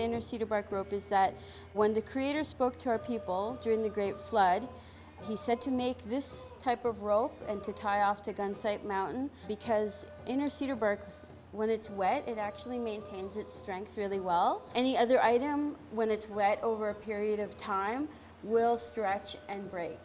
inner cedar bark rope is that when the Creator spoke to our people during the Great Flood, He said to make this type of rope and to tie off to Gunsight Mountain, because inner cedar bark, when it's wet, it actually maintains its strength really well. Any other item, when it's wet over a period of time, will stretch and break.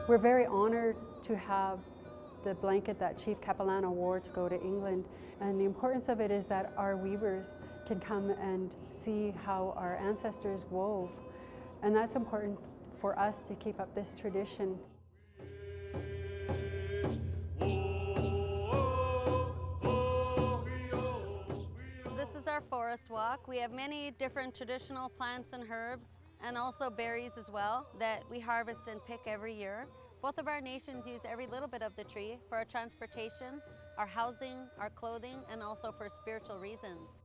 We're very honored to have the blanket that Chief Capilano wore to go to England, and the importance of it is that our weavers can come and see how our ancestors wove, and that's important for us to keep up this tradition. This is our forest walk. We have many different traditional plants and herbs, and also berries as well, that we harvest and pick every year. Both of our nations use every little bit of the tree for our transportation, our housing, our clothing, and also for spiritual reasons.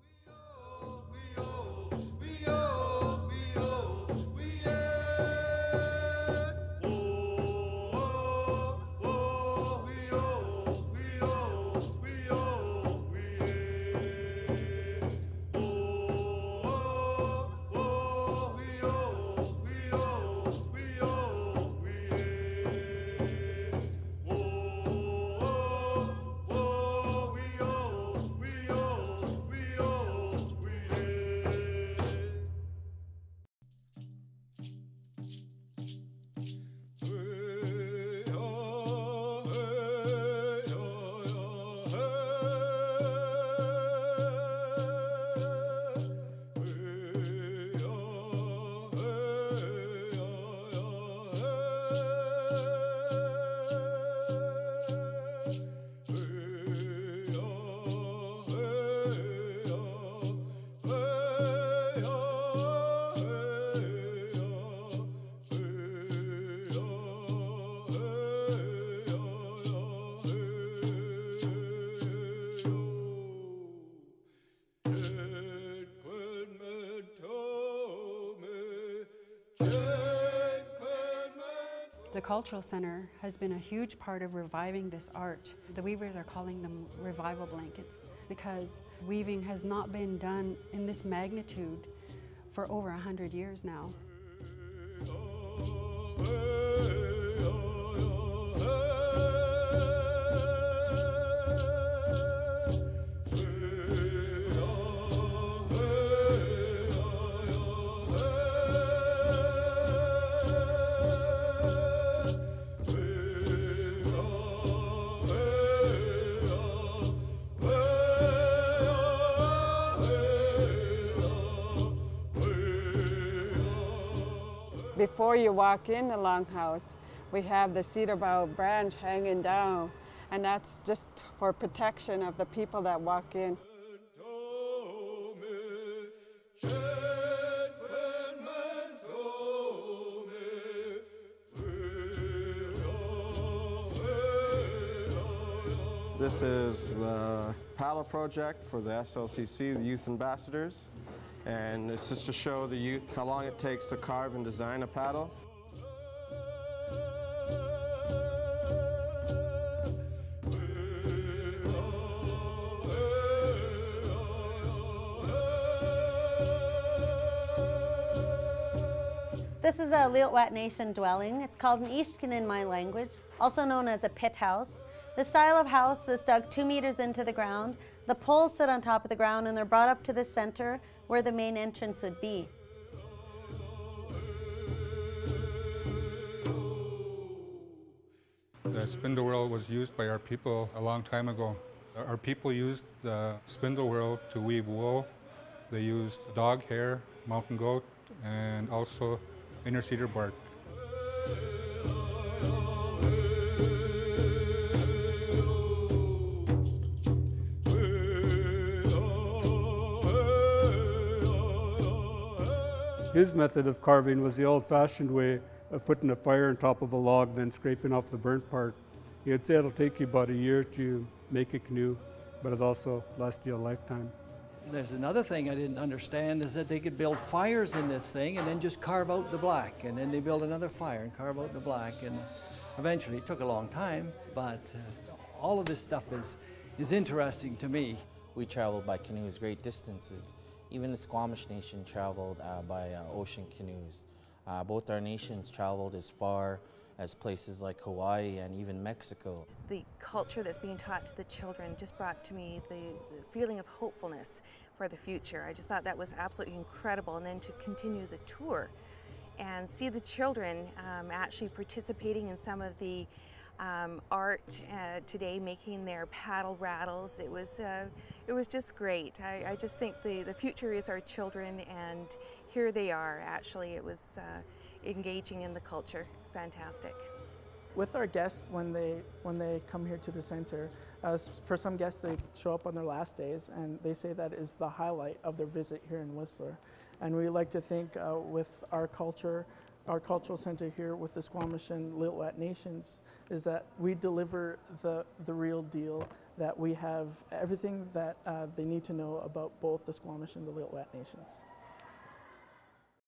The Cultural Center has been a huge part of reviving this art. The weavers are calling them revival blankets because weaving has not been done in this magnitude for over 100 years now. Before you walk in the longhouse, we have the cedar bough branch hanging down, and that's just for protection of the people that walk in. This is the paddle project for the SLCC, the Youth Ambassadors. And it's just to show the youth how long it takes to carve and design a paddle. This is a Lil'wat Nation dwelling. It's called an ishkin in my language, also known as a pit house. The style of house is dug 2 meters into the ground. The poles sit on top of the ground and they're brought up to the center where the main entrance would be. The spindle wheel was used by our people a long time ago. Our people used the spindle wheel to weave wool. They used dog hair, mountain goat, and also inner cedar bark. His method of carving was the old-fashioned way of putting a fire on top of a log, then scraping off the burnt part. He'd say it'll take you about a year to make a canoe, but it also lasts you a lifetime. There's another thing I didn't understand is that they could build fires in this thing and then just carve out the black, and then they build another fire and carve out the black, and eventually it took a long time, but all of this stuff is interesting to me. We traveled by canoes great distances. Even the Squamish Nation traveled by ocean canoes. Both our nations traveled as far as places like Hawaii and even Mexico. The culture that's being taught to the children just brought to me the feeling of hopefulness for the future. I just thought that was absolutely incredible. And then to continue the tour and see the children actually participating in some of the art today, making their paddle rattles. It was just great. I just think the future is our children, and here they are. Actually, it was engaging in the culture. Fantastic. With our guests, when they come here to the center, for some guests they show up on their last days, and they say that is the highlight of their visit here in Whistler. And we like to think with our culture, our cultural center here with the Squamish and Lil'wat nations, is that we deliver the real deal, that we have everything that they need to know about both the Squamish and the Lil'wat nations.